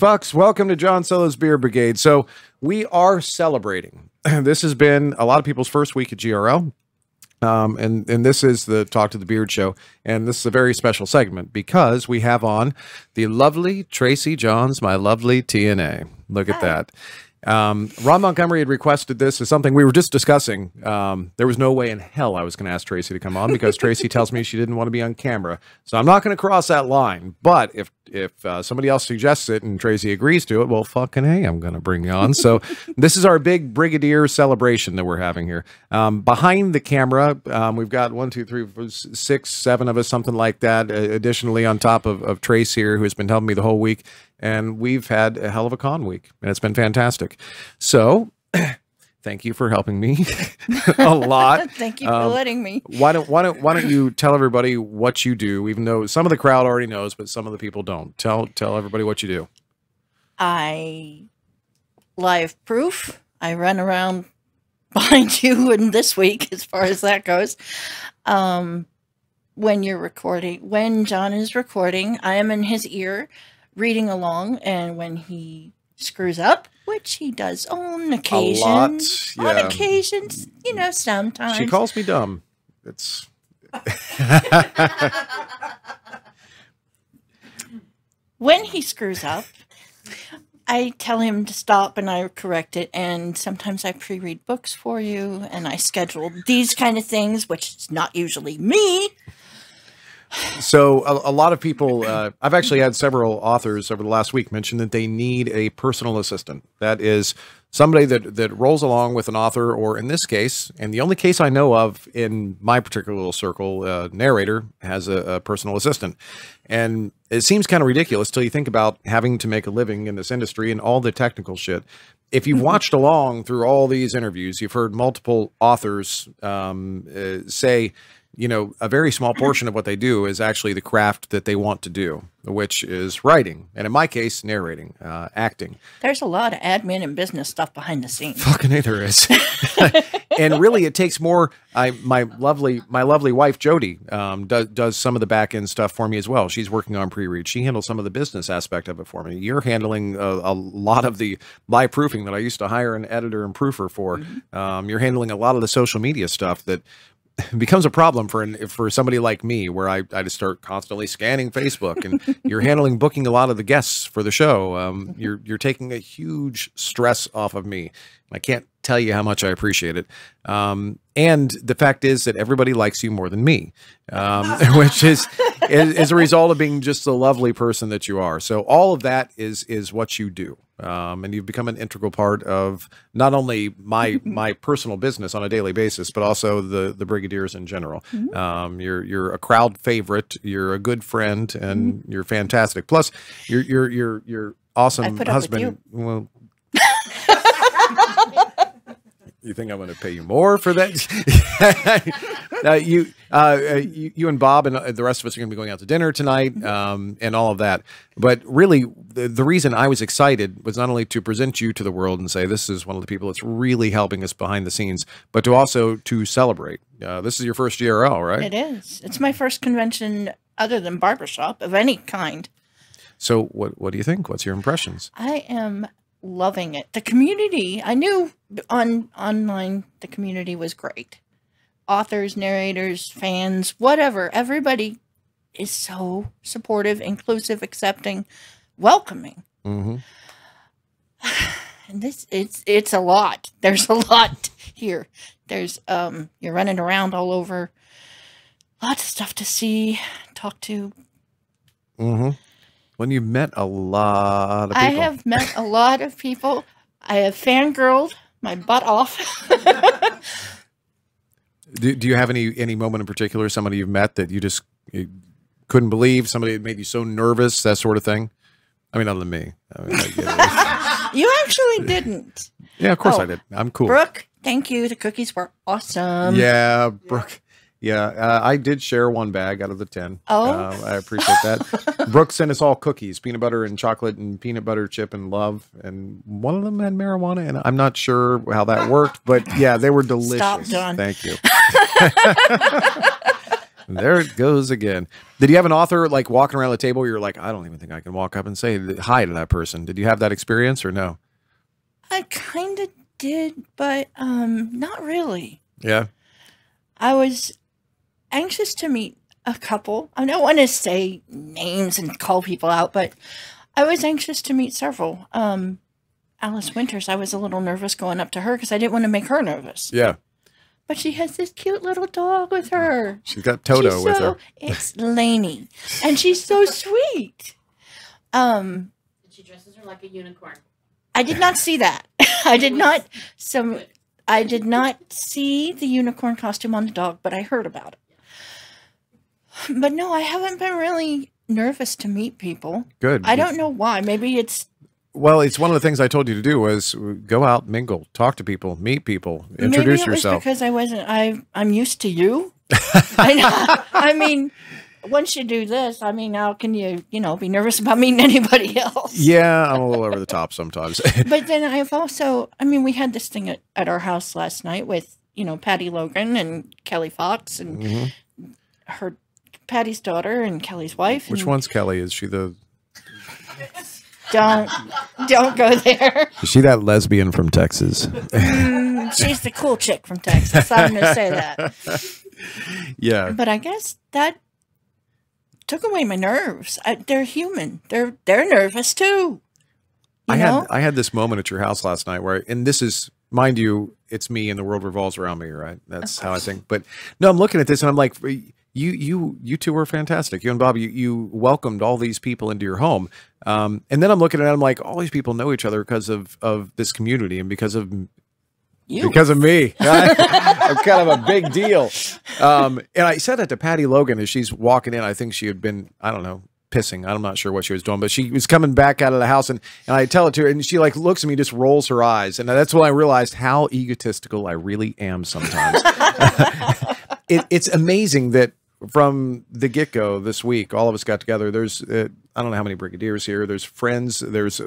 Fucks, welcome to John Solo's Beer Brigade. So we are celebrating. This has been a lot of people's first week at GRL. And this is the Talk to the Beard show. And this is a very special segment because we have on the lovely Tracey Johns, my lovely TNA. Look at that. Ron Montgomery had requested this as something we were just discussing. There was no way in hell I was going to ask Tracey to come on because Tracey tells me she didn't want to be on camera. So I'm not going to cross that line. But if somebody else suggests it and Tracey agrees to it, well, fucking hey, I'm going to bring you on. So this is our big Brigadier celebration that we're having here. Behind the camera, we've got 1, 2, 3, 4, 6, 7 of us, something like that. Additionally, on top of Trace here, who has been helping me the whole week. And we've had a hell of a con week, and it's been fantastic. So, thank you for helping me a lot. Thank you for letting me. Why don't you tell everybody what you do, even though some of the crowd already knows, but some of the people don't. Tell everybody what you do. I live proof. I run around behind you in this week, as far as that goes. When you're recording, when John is recording, I am in his ear, reading along, and when he screws up, which he does on occasion, on occasions, you know, sometimes. She calls me dumb. It's when he screws up, I tell him to stop and I correct it, and sometimes I pre-read books for you, and I schedule these kind of things, which is not usually me. So a lot of people, I've actually had several authors over the last week mention that they need a personal assistant. That is somebody that rolls along with an author, or in this case, and the only case I know of in my particular little circle, narrator has a personal assistant. And it seems kind of ridiculous till you think about having to make a living in this industry and all the technical shit. If you've watched along through all these interviews, you've heard multiple authors say, you know, a very small portion of what they do is actually the craft that they want to do, which is writing. And in my case, narrating, acting. There's a lot of admin and business stuff behind the scenes. Fucking A, there is. And really, it takes more. My lovely wife, Jody, does some of the back end stuff for me as well. She's working on pre-read. She handles some of the business aspect of it for me. You're handling a lot of the live proofing that I used to hire an editor and proofer for. You're handling a lot of the social media stuff that becomes a problem for somebody like me, where I just start constantly scanning Facebook, and you're handling booking a lot of the guests for the show. You're taking a huge stress off of me. I can't tell you how much I appreciate it. And the fact is that everybody likes you more than me, which is a result of being just the lovely person that you are. So all of that is what you do. And you've become an integral part of not only my personal business on a daily basis, but also the Brigadiers in general. You're a crowd favorite. You're a good friend, and you're fantastic. Plus, you're awesome husband. Well, you think I'm going to pay you more for that? You and Bob and the rest of us are going to be going out to dinner tonight, and all of that. But really, the reason I was excited was not only to present you to the world and say this is one of the people that's really helping us behind the scenes, but to also to celebrate. This is your first GRL, right? It is. It's my first convention other than barbershop of any kind. So what do you think? What's your impressions? I am loving it. The community, I knew online the community was great. Authors, narrators, fans, whatever. Everybody is so supportive, inclusive, accepting, welcoming. And it's a lot. There's a lot here. There's you're running around all over. Lots of stuff to see, talk to. When you've met a lot of people. I have met a lot of people. I have fangirled my butt off. Do you have any moment in particular, somebody you've met that you couldn't believe, somebody that made you so nervous, that sort of thing? I mean, other than me. I mean, You actually didn't. Yeah, of course I did. I'm cool. Brooke, thank you. The cookies were awesome. Yeah, Brooke. Yeah, I did share one bag out of the 10. I appreciate that. Brooke sent us all cookies, peanut butter and chocolate and peanut butter chip and love. And one of them had marijuana, and I'm not sure how that worked, but yeah, they were delicious. Stop, John. Thank you. There it goes again. Did you have an author like walking around the table where you're like, I don't even think I can walk up and say hi to that person? Did you have that experience or no? I kind of did, but not really. Yeah. I was anxious to meet a couple. I don't want to say names and call people out, but I was anxious to meet several. Alice Winters, I was a little nervous going up to her because I didn't want to make her nervous. Yeah. But she has this cute little dog with her. She's got Toto with her. It's Lainey. And she's so sweet. And she dresses her like a unicorn. I did not see that. I did not see the unicorn costume on the dog, but I heard about it. But no, I haven't been really nervous to meet people. Good. I don't know why. Maybe it's... Well, it's one of the things I told you to do was go out, mingle, talk to people, meet people, introduce maybe it yourself. Was because I wasn't... I'm used to you. I mean... Once you do this, I mean, how can you, be nervous about meeting anybody else? Yeah, I'm a little over the top sometimes. But then I've also, we had this thing at our house last night with, Patty Logan and Kelly Fox and her Patty's daughter and Kelly's wife. Which one's Kelly? Is she the... Don't go there. Is she that lesbian from Texas? She's the cool chick from Texas. I'm going to say that. Yeah. But I guess that took away my nerves. They're human. They're nervous too. I had this moment at your house last night where, and this is, mind you, it's me and the world revolves around me, right? That's how I think. But no, I'm looking at this and I'm like, you two were fantastic. You and Bob, you welcomed all these people into your home. And then I'm looking at it, I'm like, all these people know each other because of this community and because of you. Because of me. I'm kind of a big deal. And I said that to Patty Logan as she's walking in. I think she had been, I don't know, pissing. I'm not sure what she was doing, but she was coming back out of the house and I tell it to her and she like looks at me, just rolls her eyes. And that's when I realized how egotistical I really am sometimes. It's amazing that from the get-go this week, all of us got together. There's, I don't know how many brigadiers here. There's friends. There's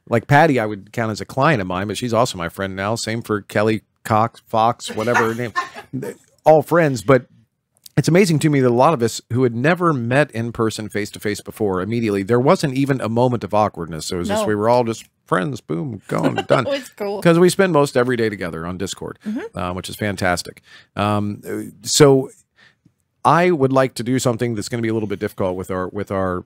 like Patty, I would count as a client of mine, but she's also my friend now. Same for Kelly Fox, whatever her name. All friends, but it's amazing to me that a lot of us who had never met in person face-to-face before, immediately, there wasn't even a moment of awkwardness. It was just, we were all just friends, boom, gone, done. It's cool. Because we spend most every day together on Discord, which is fantastic. So I would like to do something that's going to be a little bit difficult with our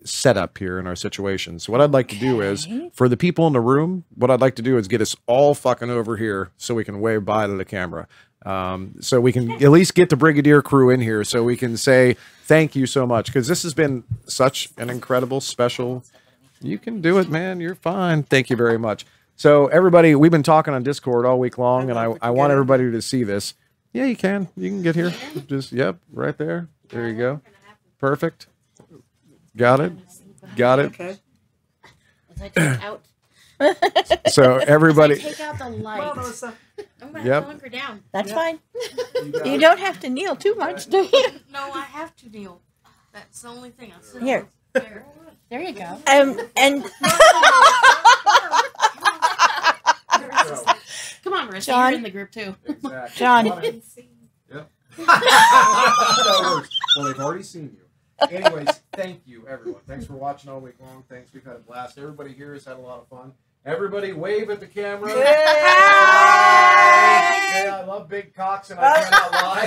setup here and our situation. So what I'd like to do is, for the people in the room, what I'd like to do is get us all fucking over here so we can wave bye to the camera. So we can at least get the Brigadier crew in here so we can say thank you so much, because this has been such an incredible, special... You can do it, man. You're fine. Thank you very much. So everybody, we've been talking on Discord all week long, and I want everybody to see this. Yeah, you can. You can get here. Just, yep, right there. There you go. Perfect. Got it. Got it. Okay. As I take out. So everybody. Take out the light. I'm going to have to hunker down. That's fine. You don't have to kneel too much, do you? No, I have to kneel. That's the only thing. I'll sit Here. There you go. And come on, Marissa. John. You're in the group too. Exactly. John. Yep. Well, they've already seen you. Anyways, thank you, everyone. Thanks for watching all week long. Thanks. We've had a blast. Everybody here has had a lot of fun. Everybody wave at the camera. Yay! I love big cocks and I cannot lie.